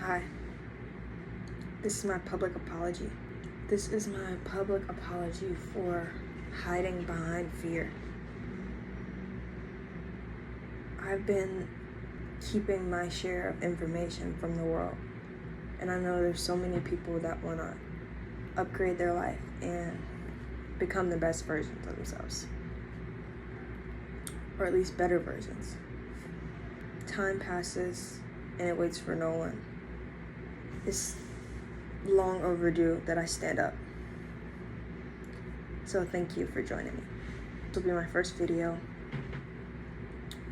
Hi, this is my public apology. This is my public apology for hiding behind fear. I've been keeping my share of information from the world, and I know there's so many people that want to upgrade their life and become the best versions of themselves, or at least better versions. Time passes and it waits for no one. It's long overdue that I stand up. So thank you for joining me. This will be my first video,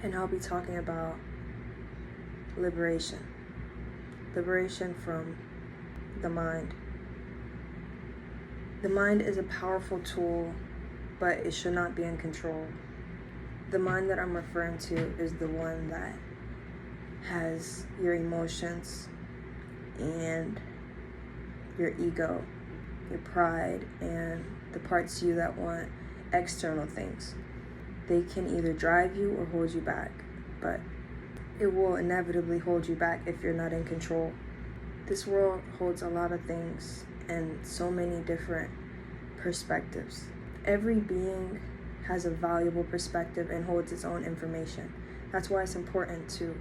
and I'll be talking about liberation. Liberation from the mind. The mind is a powerful tool, but it should not be in control. The mind that I'm referring to is the one that has your emotions and your ego, your pride, and the parts of you that want external things. They can either drive you or hold you back, but it will inevitably hold you back if you're not in control. This world holds a lot of things and so many different perspectives. Every being has a valuable perspective and holds its own information. That's why it's important to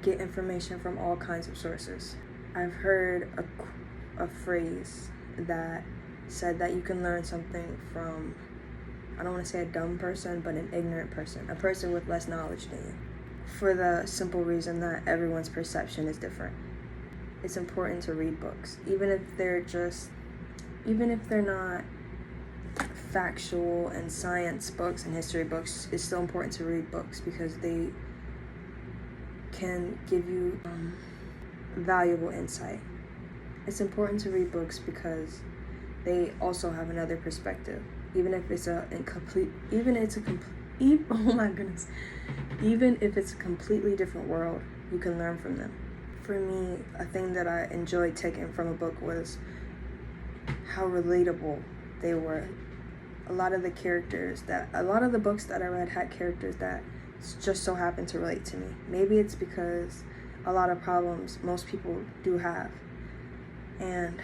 get information from all kinds of sources. I've heard a phrase that said that you can learn something from, I don't want to say a dumb person, but an ignorant person, a person with less knowledge than you, for the simple reason that everyone's perception is different. It's important to read books, even if they're not factual and science books and history books. It's still important to read books because they can give you valuable insight. It's important to read books because they also have another perspective, even if it's a completely different world. You can learn from them. For me, a thing that I enjoyed taking from a book was how relatable they were. A lot of the books that I read had characters that just so happened to relate to me. Maybe it's because a lot of problems most people do have, and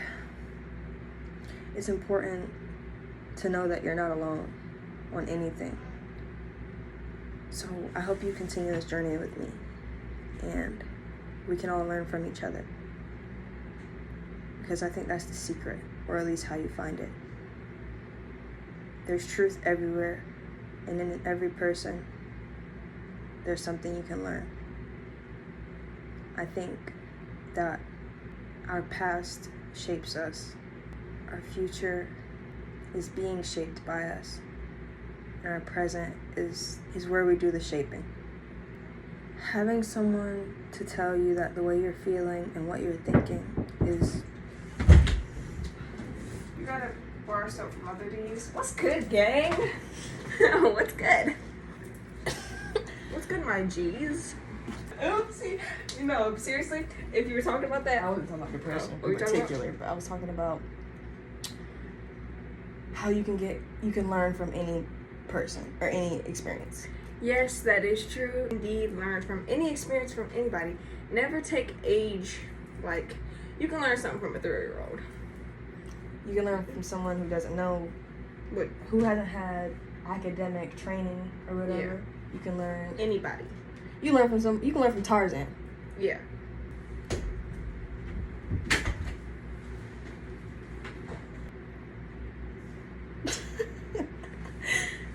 it's important to know that you're not alone on anything. So I hope you continue this journey with me, and we can all learn from each other, because I think that's the secret, or at least how you find it. There's truth everywhere, and in every person there's something you can learn. I think that our past shapes us. Our future is being shaped by us. And our present is where we do the shaping. Having someone to tell you that the way you're feeling and what you're thinking is... You gotta borrow soap from other D's. What's good, gang? What's good? What's good, my G's? Oopsie. No, seriously, if you were talking about that, I wasn't talking about depression in particular, but I was talking about how you can learn from any person or any experience. yes, that is true. Indeed, learn from any experience from anybody. Never take age. Like, you can learn something from a 3-year-old. You can learn from someone who doesn't know, who hasn't had academic training or whatever. Yeah. You can learn. Anybody. You can learn from Tarzan. Yeah.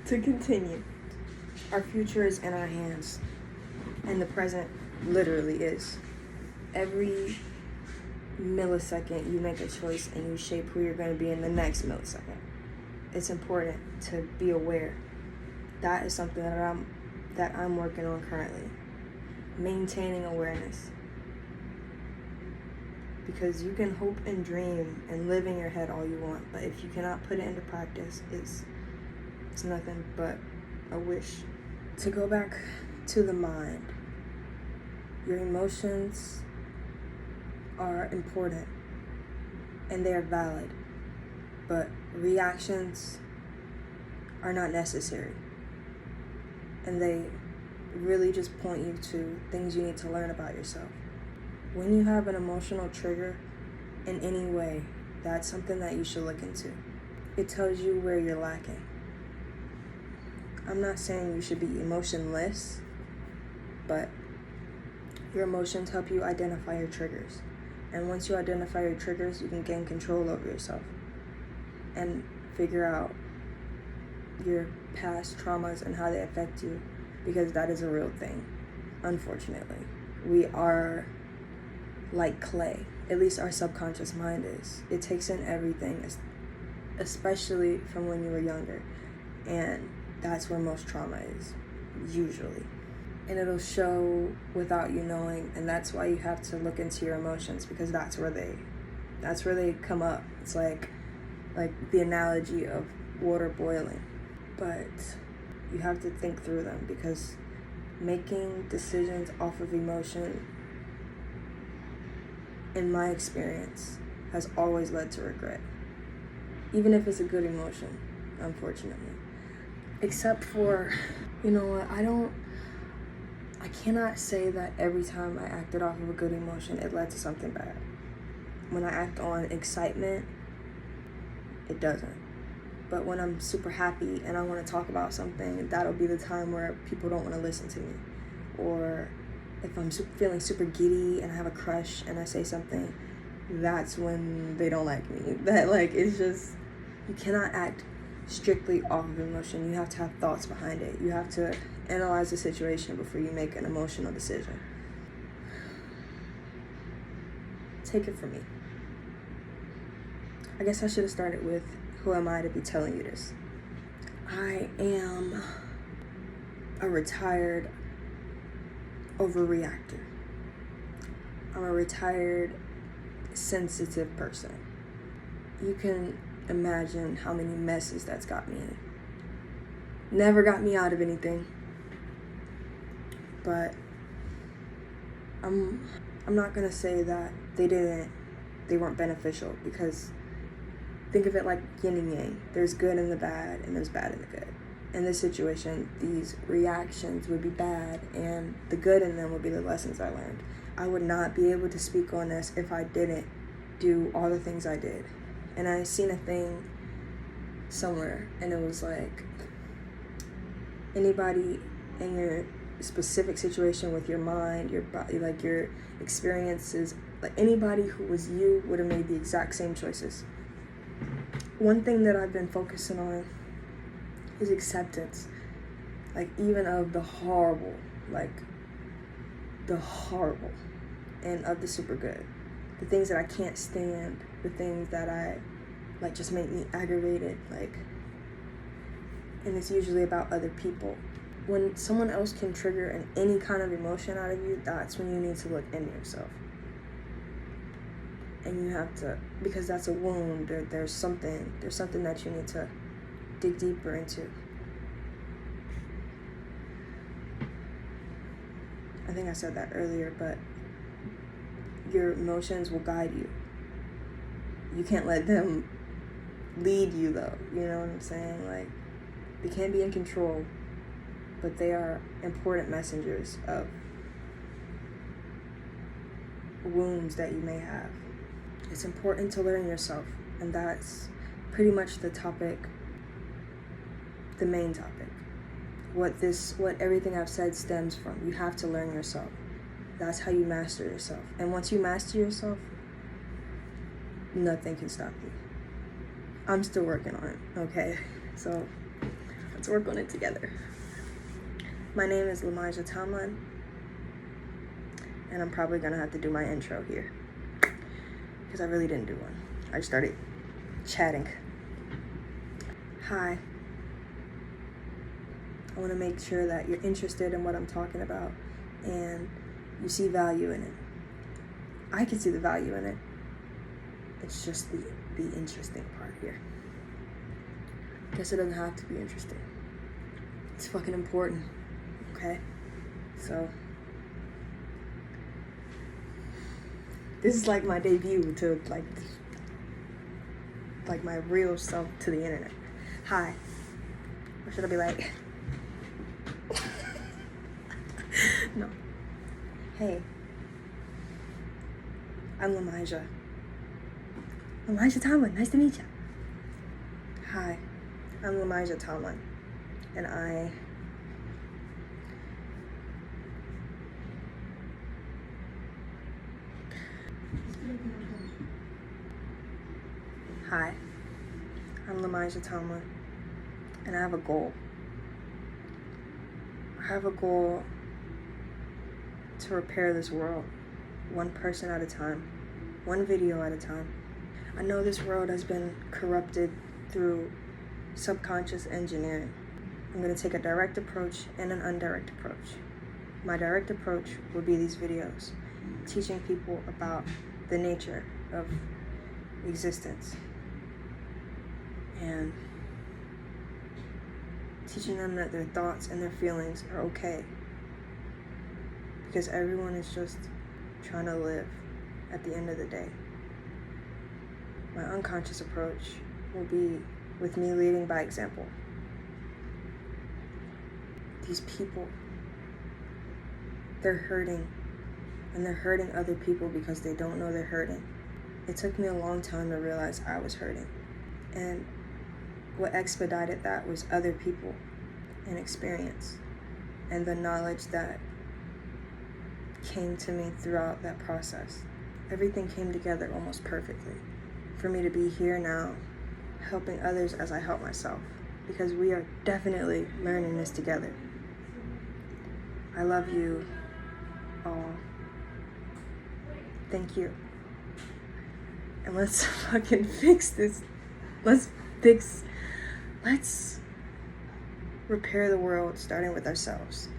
To continue, our future is in our hands, and the present literally is. Every millisecond you make a choice and you shape who you're going to be in the next millisecond. It's important to be aware. That is something that I'm working on currently. Maintaining awareness. Because you can hope and dream and live in your head all you want, but if you cannot put it into practice, it's nothing but a wish. To go back to the mind, your emotions are important and they are valid, but reactions are not necessary, and they really just point you to things you need to learn about yourself. when you have an emotional trigger in any way, that's something that you should look into. It tells you where you're lacking. I'm not saying you should be emotionless, but your emotions help you identify your triggers. And once you identify your triggers, you can gain control over yourself and figure out your past traumas and how they affect you, because that is a real thing. Unfortunately, we are like clay. At least our subconscious mind is. It takes in everything, especially from when you were younger, and that's where most trauma is, usually. And it'll show without you knowing, and that's why you have to look into your emotions, because that's where they come up. It's like the analogy of water boiling. But you have to think through them, because making decisions off of emotion, in my experience, has always led to regret. Even if it's a good emotion, unfortunately. Except for, you know what, I cannot say that every time I acted off of a good emotion, it led to something bad. When I act on excitement, it doesn't. But when I'm super happy and I want to talk about something, that'll be the time where people don't want to listen to me. Or if I'm feeling super giddy and I have a crush and I say something, that's when they don't like me. That, like, it's just, you cannot act strictly off of emotion. You have to have thoughts behind it. You have to analyze the situation before you make an emotional decision. Take it from me. I guess I should have started with, who am I to be telling you this? I am a retired overreactor. I'm a retired sensitive person. You can imagine how many messes that's got me in. Never got me out of anything. But I'm not gonna say that they weren't beneficial, because think of it like yin and yang. There's good in the bad, and there's bad in the good. In this situation, these reactions would be bad, and the good in them would be the lessons I learned. I would not be able to speak on this if I didn't do all the things I did. And I seen a thing somewhere, and it was like, anybody in your specific situation with your mind, your body, like your experiences, like anybody who was you would have made the exact same choices. One thing that I've been focusing on is acceptance, like even of the horrible, and of the super good. The things that I can't stand, the things that I like just make me aggravated, and it's usually about other people. When someone else can trigger any kind of emotion out of you, that's when you need to look into yourself. And you have to, because that's a wound, there's something that you need to dig deeper into. I think I said that earlier, but your emotions will guide you. You can't let them lead you, though. You know what I'm saying? Like, they can't be in control, but they are important messengers of wounds that you may have. It's important to learn yourself, and that's pretty much the topic, the main topic. What everything I've said stems from. You have to learn yourself. That's how you master yourself. And once you master yourself, nothing can stop you. I'm still working on it, okay? So let's work on it together. My name is Lamija Tomlin, and I'm probably gonna have to do my intro here, because I really didn't do one. I just started chatting. Hi. I want to make sure that you're interested in what I'm talking about and you see value in it. I can see the value in it. It's just the interesting part here. Guess it doesn't have to be interesting. It's fucking important, okay? So, this is like my debut to like my real self to the internet. Hi. Or should I be like... No. Hey. I'm Lamijah. Lamijah Tomlin, nice to meet you. Hi, I'm Lamijah Tomlin, and Hi, I'm Lamijah Tomlin, and I have a goal. I have a goal to repair this world, one person at a time, one video at a time. I know this world has been corrupted through subconscious engineering. I'm going to take a direct approach and an indirect approach. My direct approach will be these videos, teaching people about the nature of existence and teaching them that their thoughts and their feelings are okay, because everyone is just trying to live at the end of the day. My unconscious approach will be with me leading by example. These people, they're hurting, and they're hurting other people because they don't know they're hurting. It took me a long time to realize I was hurting, and what expedited that was other people and experience and the knowledge that came to me throughout that process. Everything came together almost perfectly for me to be here now, helping others as I help myself, because we are definitely learning this together. I love you all. Thank you. And let's fucking fix this. Let's repair the world, starting with ourselves.